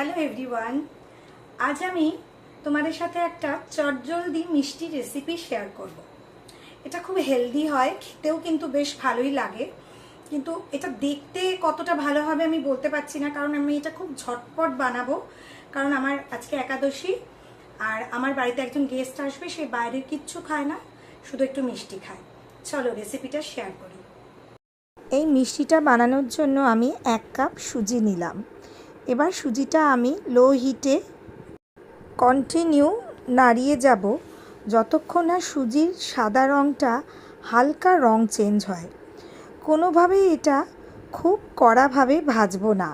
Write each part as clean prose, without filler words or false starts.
Hello everyone, আজ আমি তোমাদের সাথে একটা চটজলদি মিষ্টি রেসিপি শেয়ার করব। এটা খুব হেলদি হয়, খেতেও কিন্তু বেশ ভালোই লাগে, কিন্তু এটা দেখতে কতটা ভালো হবে আমি বলতে পারছি না, কারণ আমি এটা খুব ঝটপট বানাবো। কারণ আমার আজকে একাদশী, আর আমার বাড়িতে একজন গেস্ট আসবে, সে বাইরের কিচ্ছু খায় না, শুধু একটু মিষ্টি খায়। চলো রেসিপিটা শেয়ার করি। এই মিষ্টিটা বানানোর জন্য আমি 1 কাপ সুজি নিলাম। এবার সুজিটা আমি লো হিটে কন্টিনিউ নাড়িয়ে যাব যতক্ষণ না সুজির সাদা রঙটা হালকা রং চেঞ্জ হয়। কোনোভাবেই এটা খুব কড়াভাবে ভাজবো না।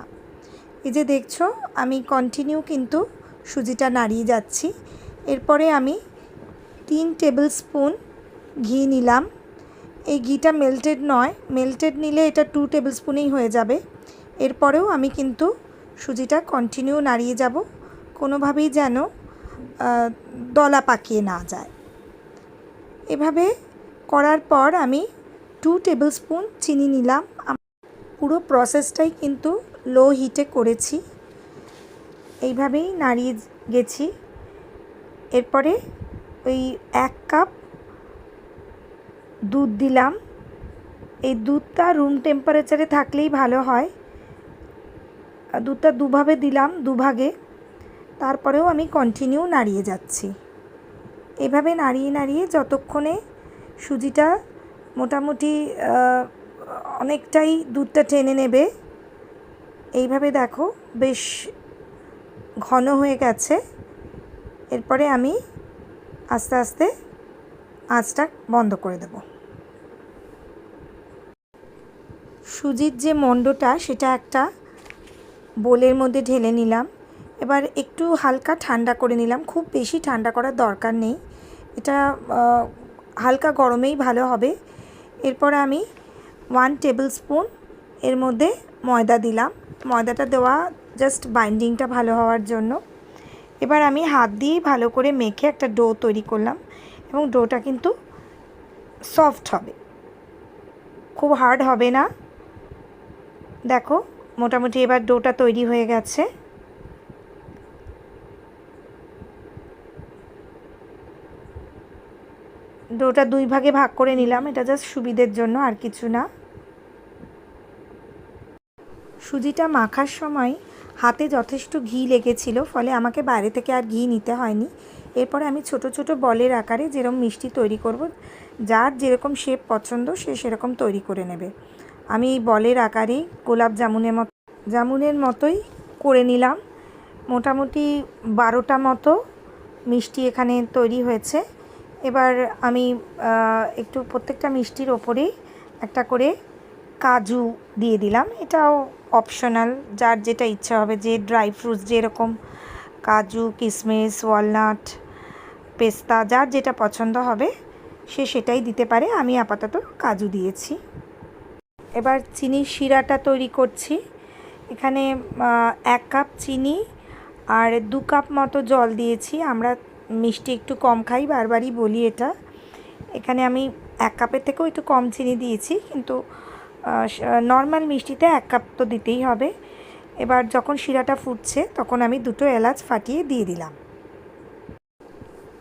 এই যে দেখছো, আমি কন্টিনিউ কিন্তু সুজিটা নাড়িয়ে যাচ্ছি। এরপরে আমি 3 টেবিল স্পুন ঘি নিলাম। এই ঘিটা মেল্টেড নয়, মেল্টেড নিলে এটা 2 টেবিল স্পুনই হয়ে যাবে। এরপরেও আমি কিন্তু সুজিটা কন্টিনিউ নাড়িয়ে যাব, কোনোভাবেই যেন দলা পাকিয়ে না যায়। এভাবে করার পর আমি 2 টেবিল স্পুন চিনি নিলাম। পুরো প্রসেসটাই কিন্তু লো হিটে করেছি, এইভাবেই নাড়িয়ে গেছি। এরপরে ওই 1 কাপ দুধ দিলাম। এই দুধটা রুম টেম্পারেচারে থাকলেই ভালো হয়। দুধটা দুভাবে দিলাম, দুভাগে। তারপরেও আমি কন্টিনিউ নাড়িয়ে যাচ্ছি। এভাবে নাড়িয়ে নাড়িয়ে যতক্ষণে সুজিটা মোটামুটি অনেকটাই দুধটা টেনে নেবে। এইভাবে দেখো বেশ ঘন হয়ে গেছে। এরপরে আমি আস্তে আস্তে আঁচটা বন্ধ করে দেব। সুজির যে মণ্ডটা সেটা একটা বোলের মধ্যে ঢেলে নিলাম। এবার একটু হালকা ঠান্ডা করে নিলাম, খুব বেশি ঠান্ডা করার দরকার নেই, এটা হালকা গরমেই ভালো হবে। এরপর আমি 1 টেবিল স্পুন এর মধ্যে ময়দা দিলাম। ময়দাটা দেওয়া জাস্ট বাইন্ডিংটা ভালো হওয়ার জন্য। এবার আমি হাত দিয়েই ভালো করে মেখে একটা ডো তৈরি করলাম, এবং ডোটা কিন্তু সফট হবে, খুব হার্ড হবে না। দেখো মোটামুটি এবার ডোটা তৈরি হয়ে গেছে। ডোটা 2 ভাগে ভাগ করে নিলাম, এটা জাস্ট সুবিধের জন্য, আর কিছু না। সুজিটা মাখার সময় হাতে যথেষ্ট ঘি লেগেছিল, ফলে আমাকে বাইরে থেকে আর ঘি নিতে হয়নি। এরপরে আমি ছোট ছোট বলের আকারে যেরকম মিষ্টি তৈরি করব, যার যেরকম শেপ পছন্দ সে সেরকম তৈরি করে নেবে। আমি এই বলের আকারেই গোলাপ জামুনের মতোই করে নিলাম। মোটামুটি 12টা মতো মিষ্টি এখানে তৈরি হয়েছে। এবার আমি একটু প্রত্যেকটা মিষ্টির ওপরেই একটা করে কাজু দিয়ে দিলাম। এটাও অপশনাল, যার যেটা ইচ্ছা হবে, যে ড্রাই ফ্রুটস যেরকম কাজু, কিশমিশ, ওয়ালনাট, পেস্তা, যার যেটা পছন্দ হবে সে সেটাই দিতে পারে। আমি আপাতত কাজু দিয়েছি। এবার চিনির শিরাটা তৈরি করছি। এখানে 1 কাপ চিনি আর 2 কাপ মতো জল দিয়েছি। আমরা মিষ্টি একটু কম খাই, বারবারই বলি এটা। এখানে আমি 1 কাপের থেকেও একটু কম চিনি দিয়েছি, কিন্তু নর্মাল মিষ্টিতে 1 কাপ তো দিতেই হবে। এবার যখন শিরাটা ফুটছে তখন আমি 2টো এলাচ ফাটিয়ে দিয়ে দিলাম।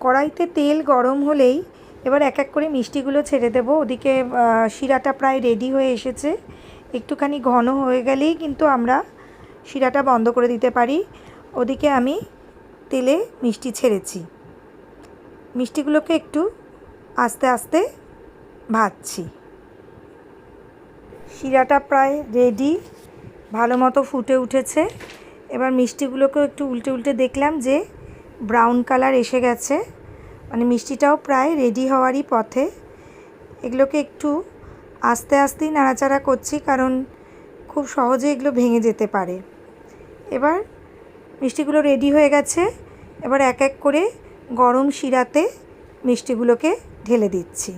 কড়াইতে তেল গরম হলেই এবার এক এক করে মিষ্টিগুলো ছেড়ে দেব। ওদিকে শিরাটা প্রায় রেডি হয়ে এসেছে। একটুখানি ঘন হয়ে গেলেই কিন্তু আমরা শিরাটা বন্ধ করে দিতে পারি। ওদিকে আমি তেলে মিষ্টি ছেড়েছি। মিষ্টিগুলোকে একটু আস্তে আস্তে ভাজছি। শিরাটা প্রায় রেডি, ভালো মতো ফুটে উঠেছে। এবার মিষ্টিগুলোকেও একটু উল্টে উল্টে দেখলাম যে ব্রাউন কালার এসে গেছে, মানে মিষ্টিটাও প্রায় রেডি হওয়ারই পথে। এগুলোকে একটু আস্তে আস্তেই নাড়াচাড়া করছি, কারণ খুব সহজে এগুলো ভেঙে যেতে পারে। এবার মিষ্টিগুলো রেডি হয়ে গেছে। এবার এক এক করে গরম শিরাতে মিষ্টিগুলোকে ঢেলে দিচ্ছি।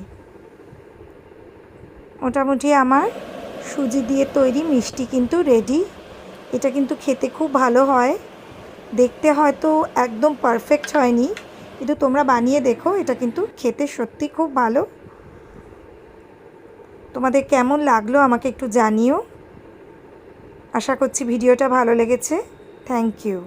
মোটামুটি আমার সুজি দিয়ে তৈরি মিষ্টি কিন্তু রেডি। এটা কিন্তু খেতে খুব ভালো হয়। দেখতে হয়তো একদম পারফেক্ট হয়নি, কিন্তু তোমরা বানিয়ে দেখো, এটা কিন্তু খেতে সত্যি খুব ভালো। তোমাদের কেমন লাগলো আমাকে একটু জানিও। আশা করছি ভিডিওটা ভালো লেগেছে। Thank you.